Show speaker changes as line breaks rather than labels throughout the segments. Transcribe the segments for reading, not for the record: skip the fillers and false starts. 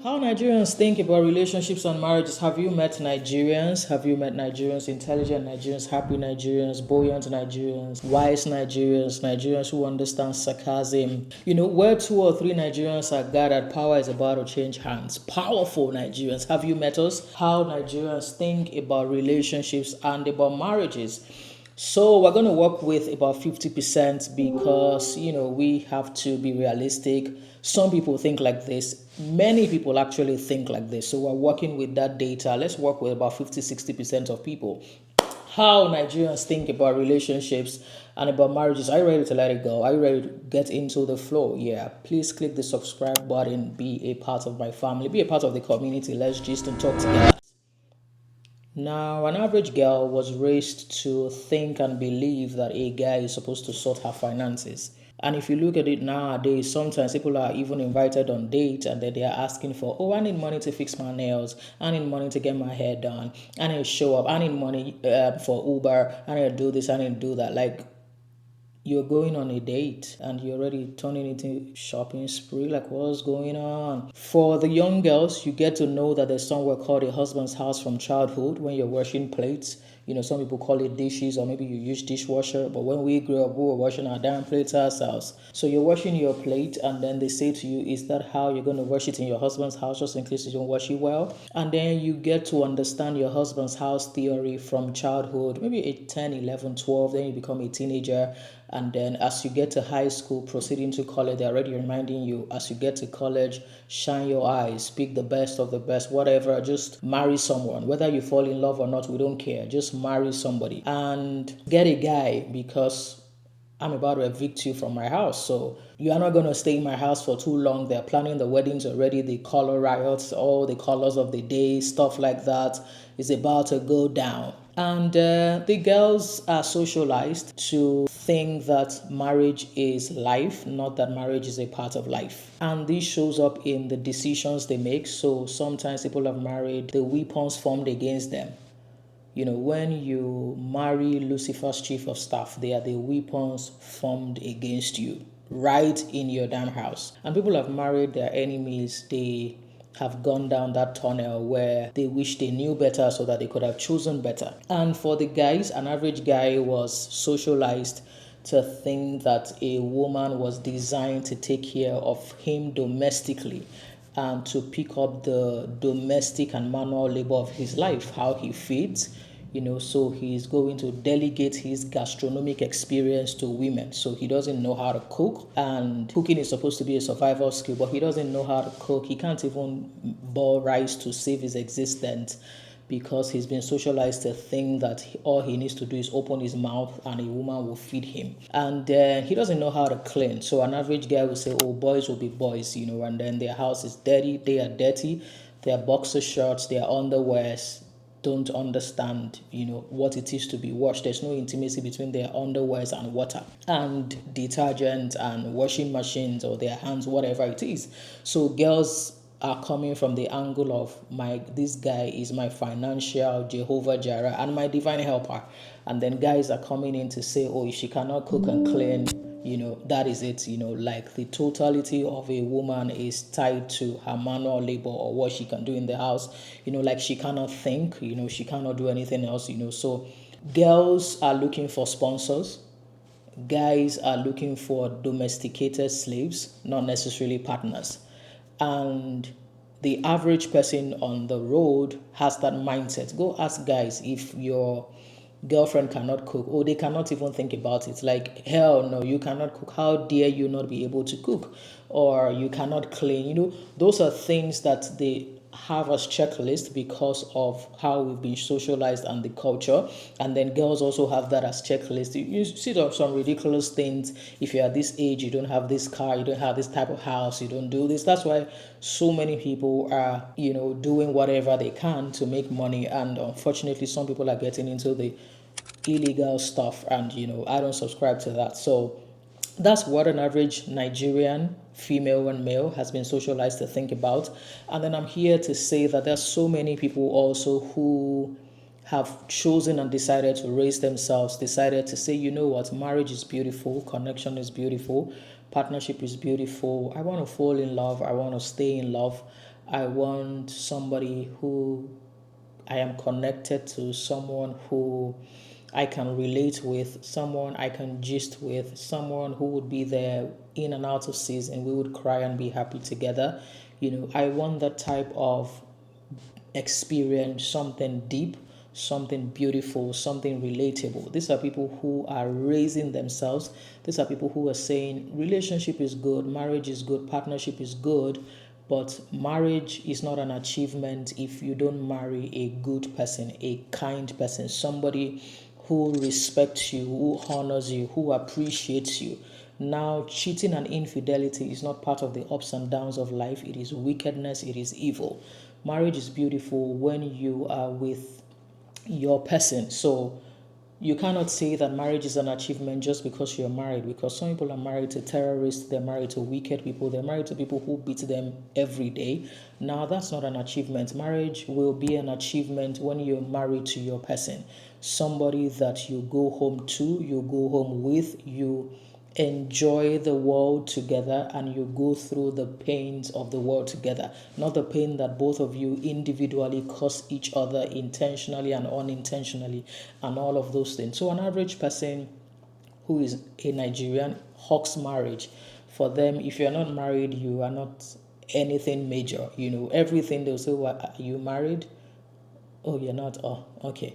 How Nigerians think about relationships and marriages. Have you met Nigerians? Have you met Nigerians, intelligent Nigerians, happy Nigerians, buoyant Nigerians, wise Nigerians, Nigerians who understand sarcasm? Where two or three Nigerians are gathered, power is about to change hands. Powerful Nigerians. Have you met us? How Nigerians think about relationships and about marriages. So we're going to work with about 50% because, we have to be realistic. Some people think like this. Many people actually think like this. So we're working with that data. Let's work with about 50-60% of people. How Nigerians think about relationships and about marriages. Are you ready to let it go? Are you ready to get into the flow? Yeah. Please click the subscribe button. Be a part of my family. Be a part of the community. Let's just talk together. Now, an average girl was raised to think and believe that a guy is supposed to sort her finances. And if you look at it nowadays, sometimes people are even invited on dates and then they are asking for, oh, I need money to fix my nails. I need money to get my hair done. I need to show up. I need money for Uber. I need to do this. I need to do that. Like, you're going on a date and you're already turning into shopping spree. Like, what's going on? For the young girls, you get to know that there's somewhere called a husband's house from childhood when you're washing plates. Some people call it dishes, or maybe you use dishwasher. But when we grew up, we were washing our damn plates ourselves. So you're washing your plate, and then they say to you, is that how you're going to wash it in your husband's house, just in case you don't wash it well? And then you get to understand your husband's house theory from childhood, maybe age 10, 11, 12. Then you become a teenager. And then as you get to high school, proceeding to college, they're already reminding you, as you get to college, shine your eyes, speak the best of the best, whatever, just marry someone. Whether you fall in love or not, we don't care. Just marry somebody and get a guy, because I'm about to evict you from my house. So you are not going to stay in my house for too long. They're planning the weddings already, the color riots, all the colors of the day, stuff like that is about to go down. And the girls are socialized to think that marriage is life, not that marriage is a part of life. And this shows up in the decisions they make. So sometimes people have married the weapons formed against them. When you marry Lucifer's chief of staff, they are the weapons formed against you right in your damn house. And people have married their enemies. They have gone down that tunnel where they wish they knew better so that they could have chosen better. And for the guys, an average guy was socialized to think that a woman was designed to take care of him domestically and to pick up the domestic and manual labor of his life, how he feeds, so he's going to delegate his gastronomic experience to women. So he doesn't know how to cook, and cooking is supposed to be a survival skill, but he doesn't know how to cook. He can't even boil rice to save his existence because he's been socialized to think that all he needs to do is open his mouth and a woman will feed him. And he doesn't know how to clean. So an average guy will say, oh, boys will be boys, and then their house is dirty, they are dirty, their boxer shorts, their underwears don't understand, what it is to be washed. There's no intimacy between their underwears and water and detergent and washing machines or their hands, whatever it is. So girls are coming from the angle of this guy is my financial Jehovah Jireh and my divine helper. And then guys are coming in to say, oh, if she cannot cook and clean, that is it. Like the totality of a woman is tied to her manual labor or what she can do in the house. Like she cannot think, she cannot do anything else. So girls are looking for sponsors. Guys are looking for domesticated slaves, not necessarily partners. And the average person on the road has that mindset. Go ask guys if your girlfriend cannot cook, or they cannot even think about it. Like, hell no, you cannot cook. How dare you not be able to cook? Or you cannot clean. Those are things that they have as checklist because of how we've been socialized and the culture. And then girls also have that as checklist. You see some ridiculous things. If you're at this age, you don't have this car, you don't have this type of house, you don't do this. That's why so many people are, doing whatever they can to make money. And unfortunately, some people are getting into the illegal stuff, and I don't subscribe to that. So that's what an average Nigerian female and male has been socialized to think about. And then I'm here to say that there's so many people also who have chosen and decided to raise themselves, decided to say, what, marriage is beautiful, connection is beautiful, partnership is beautiful. I want to fall in love, I want to stay in love. I want somebody who I am connected to, someone who I can relate with, someone I can gist with, someone who would be there in and out of season. We would cry and be happy together. I want that type of experience, something deep, something beautiful, something relatable. These are people who are raising themselves. These are people who are saying relationship is good, marriage is good, partnership is good, but marriage is not an achievement if you don't marry a good person, a kind person, somebody who respects you, who honors you, who appreciates you. Now, cheating and infidelity is not part of the ups and downs of life. It is wickedness, it is evil. Marriage is beautiful when you are with your person. So you cannot say that marriage is an achievement just because you're married, because some people are married to terrorists, they're married to wicked people, they're married to people who beat them every day. Now, that's not an achievement. Marriage will be an achievement when you're married to your person, somebody that you go home to, you go home with, you enjoy the world together, and you go through the pains of the world together, not the pain that both of you individually cause each other intentionally and unintentionally and all of those things. So an average person who is a Nigerian hawks marriage. For them, if you're not married, you are not anything major. Everything they'll say, well, are you married? Oh, you're not? Oh, okay.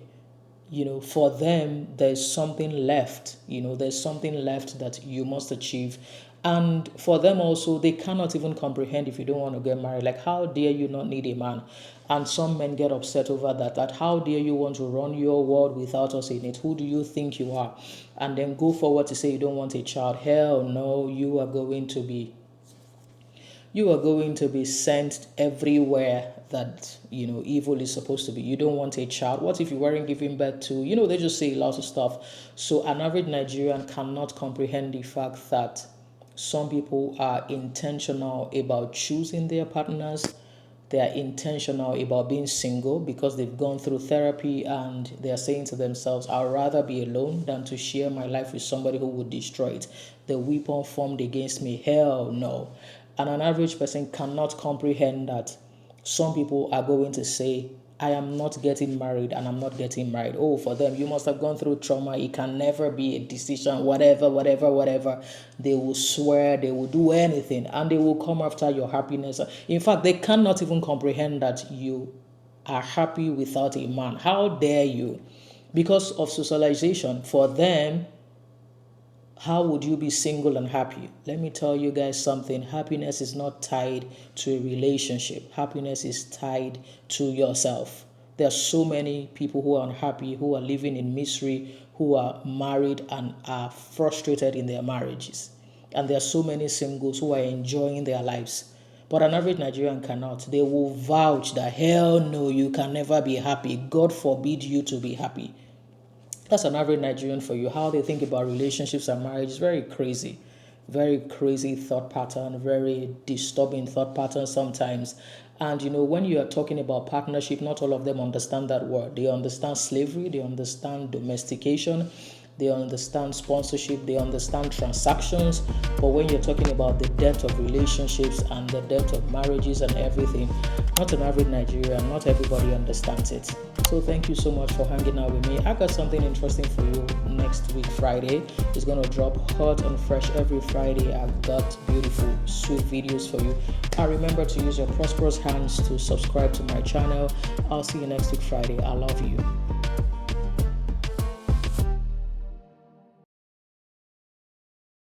For them, there's something left. There's something left that you must achieve. And for them also, they cannot even comprehend if you don't want to get married. Like, how dare you not need a man? And some men get upset over that how dare you want to run your world without us in it? Who do you think you are? And then go forward to say you don't want a child. Hell no, you are going to be sent everywhere that evil is supposed to be. You don't want a child. What if you weren't giving birth to? They just say lots of stuff. So an average Nigerian cannot comprehend the fact that some people are intentional about choosing their partners. They are intentional about being single because they've gone through therapy, and they are saying to themselves, I'd rather be alone than to share my life with somebody who would destroy it. The weapon formed against me, hell no. And an average person cannot comprehend that some people are going to say, I am not getting married and I'm not getting married. Oh, for them, you must have gone through trauma. It can never be a decision, whatever. They will swear, they will do anything, and they will come after your happiness. In fact, they cannot even comprehend that you are happy without a man. How dare you? Because of socialization, for them, how would you be single and happy? Let me tell you guys something. Happiness is not tied to a relationship. Happiness is tied to yourself. There are so many people who are unhappy, who are living in misery, who are married and are frustrated in their marriages. And there are so many singles who are enjoying their lives. But an average Nigerian cannot. They will vouch that, hell no, you can never be happy. God forbid you to be happy. That's an average Nigerian for you. How they think about relationships and marriage is very crazy. Very crazy thought pattern, very disturbing thought pattern sometimes. And when you are talking about partnership, not all of them understand that word. They understand slavery, they understand domestication, they understand sponsorship, they understand transactions. But when you're talking about the depth of relationships and the depth of marriages and everything, not an average Nigerian, not everybody understands it. So thank you so much for hanging out with me. I got something interesting for you next week, Friday. It's going to drop hot and fresh every Friday. I've got beautiful, sweet videos for you. Remember to use your prosperous hands to subscribe to my channel. I'll see you next week, Friday. I love you.